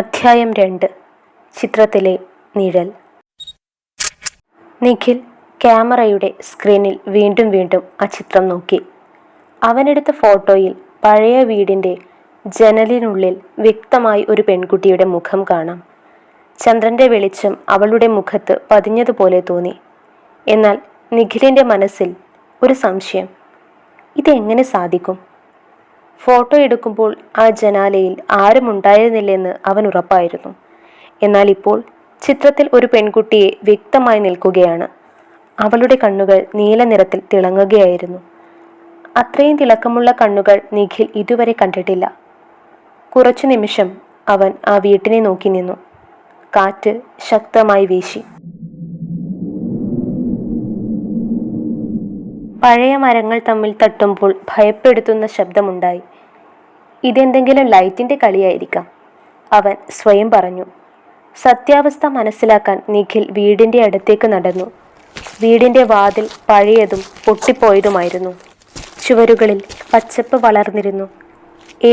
അധ്യായം 2. ചിത്രത്തിലെ നിഴൽ. നിഖിൽ ക്യാമറയുടെ സ്ക്രീനിൽ വീണ്ടും വീണ്ടും ആ ചിത്രം നോക്കി. അവനെടുത്ത ഫോട്ടോയിൽ പഴയ വീടിൻ്റെ ജനലിനുള്ളിൽ വ്യക്തമായി ഒരു പെൺകുട്ടിയുടെ മുഖം കാണാം. ചന്ദ്രൻ്റെ വെളിച്ചം അവളുടെ മുഖത്ത് പതിഞ്ഞതുപോലെ തോന്നി. എന്നാൽ നിഖിലിൻ്റെ മനസ്സിൽ ഒരു സംശയം. ഇതെങ്ങനെ സാധിക്കും? ഫോട്ടോ എടുക്കുമ്പോൾ ആ ജനാലയിൽ ആരും ഉണ്ടായിരുന്നില്ലെന്ന് അവൻ ഉറപ്പായിരുന്നു. എന്നാൽ ഇപ്പോൾ ചിത്രത്തിൽ ഒരു പെൺകുട്ടിയെ വ്യക്തമായി നിൽക്കുകയാണ്. അവളുടെ കണ്ണുകൾ നീല നിറത്തിൽ തിളങ്ങുകയായിരുന്നു. അത്രയും തിളക്കമുള്ള കണ്ണുകൾ നിഖിൽ ഇതുവരെ കണ്ടിട്ടില്ല. കുറച്ചു നിമിഷം അവൻ ആ വീട്ടിനെ നോക്കി നിന്നു. കാറ്റ് ശക്തമായി വീശി. പഴയ മരങ്ങൾ തമ്മിൽ തട്ടുമ്പോൾ ഭയപ്പെടുത്തുന്ന ശബ്ദമുണ്ടായി. ഇതെന്തെങ്കിലും ലൈറ്റിൻ്റെ കളിയായിരിക്കാം, അവൻ സ്വയം പറഞ്ഞു. സത്യാവസ്ഥ മനസ്സിലാക്കാൻ നിഖിൽ വീടിൻ്റെ അടുത്തേക്ക് നടന്നു. വീടിൻ്റെ വാതിൽ പഴയതും പൊട്ടിപ്പോയതുമായിരുന്നു. ചുവരുകളിൽ പച്ചപ്പ് വളർന്നിരുന്നു.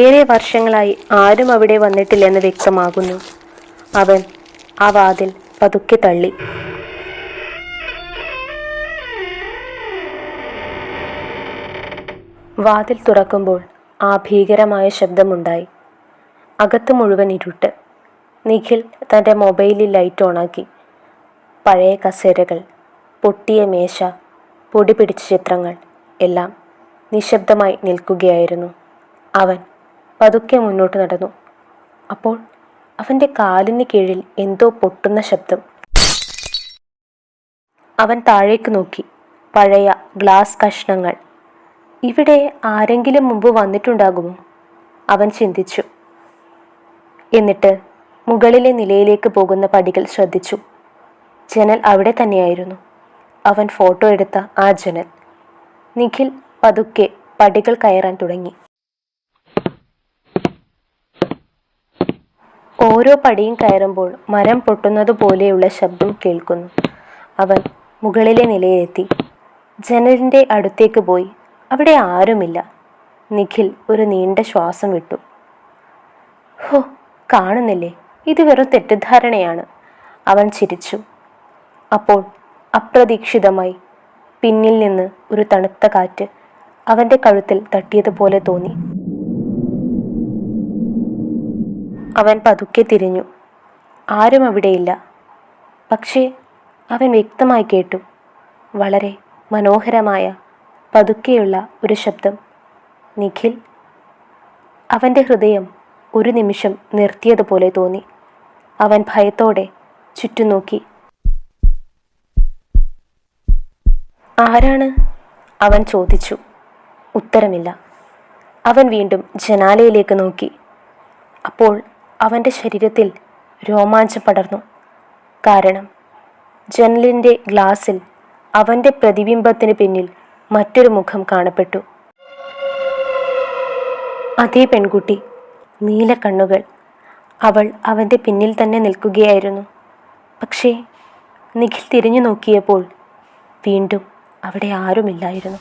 ഏറെ വർഷങ്ങളായി ആരും അവിടെ വന്നിട്ടില്ലെന്ന് വ്യക്തമാകുന്നു. അവൻ ആ വാതിൽ പതുക്കെ തള്ളി. വാതിൽ തുറക്കുമ്പോൾ ആ ഭീകരമായ ശബ്ദമുണ്ടായി. അകത്ത് മുഴുവൻ ഇരുട്ട്. നിഖിൽ തൻ്റെ മൊബൈലിൽ ലൈറ്റ് ഓണാക്കി. പഴയ കസേരകൾ, പൊട്ടിയ മേശ, പൊടി പിടിച്ച ചിത്രങ്ങൾ എല്ലാം നിശബ്ദമായി നിൽക്കുകയായിരുന്നു. അവൻ പതുക്കെ മുന്നോട്ട് നടന്നു. അപ്പോൾ അവൻ്റെ കാലിന് കീഴിൽ എന്തോ പൊട്ടുന്ന ശബ്ദം. അവൻ താഴേക്ക് നോക്കി. പഴയ ഗ്ലാസ് കഷ്ണങ്ങൾ. ഇവിടെ ആരെങ്കിലും മുമ്പ് വന്നിട്ടുണ്ടാകുമോ? അവൻ ചിന്തിച്ചു. എന്നിട്ട് മുകളിലെ നിലയിലേക്ക് പോകുന്ന പടികൾ ശ്രദ്ധിച്ചു. ജനൽ അവിടെ തന്നെയായിരുന്നു. അവൻ ഫോട്ടോ എടുത്ത ആ ജനൽ. നിഖിൽ പതുക്കെ പടികൾ കയറാൻ തുടങ്ങി. ഓരോ പടിയും കയറുമ്പോൾ മരം പൊട്ടുന്നത് പോലെയുള്ള ശബ്ദം കേൾക്കുന്നു. അവൻ മുകളിലെ നിലയിലെത്തി. ജനലിൻ്റെ അടുത്തേക്ക് പോയി. അവിടെ ആരുമില്ല. നിഖിൽ ഒരു നീണ്ട ശ്വാസം വിട്ടു. ഹോ, കാണുന്നില്ലേ, ഇത് വെറും തെറ്റിദ്ധാരണയാണ്, അവൻ ചിരിച്ചു. അപ്പോൾ അപ്രതീക്ഷിതമായി പിന്നിൽ നിന്ന് ഒരു തണുത്ത കാറ്റ് അവൻ്റെ കഴുത്തിൽ തട്ടിയതുപോലെ തോന്നി. അവൻ പതുക്കെ തിരിഞ്ഞു. ആരും അവിടെയില്ല. പക്ഷേ അവൻ വ്യക്തമായി കേട്ടു. വളരെ മനോഹരമായ പതുക്കെയുള്ള ഒരു ശബ്ദം. നിഖിൽ. അവൻ്റെ ഹൃദയം ഒരു നിമിഷം നിർത്തിയതുപോലെ തോന്നി. അവൻ ഭയത്തോടെ ചുറ്റും നോക്കി. ആരാണ്? അവൻ ചോദിച്ചു. ഉത്തരമില്ല. അവൻ വീണ്ടും ജനാലയിലേക്ക് നോക്കി. അപ്പോൾ അവൻ്റെ ശരീരത്തിൽ രോമാഞ്ചം പടർന്നു. കാരണം ജനലിൻ്റെ ഗ്ലാസിൽ അവൻ്റെ പ്രതിബിംബത്തിന് പിന്നിൽ മറ്റൊരു മുഖം കാണപ്പെട്ടു. അതേ പെൺകുട്ടി, നീല കണ്ണുകൾ. അവൾ അവൻ്റെ പിന്നിൽ തന്നെ നിൽക്കുകയായിരുന്നു. പക്ഷേ നിഖിൽ തിരിഞ്ഞു നോക്കിയപ്പോൾ വീണ്ടും അവിടെ ആരുമില്ലായിരുന്നു.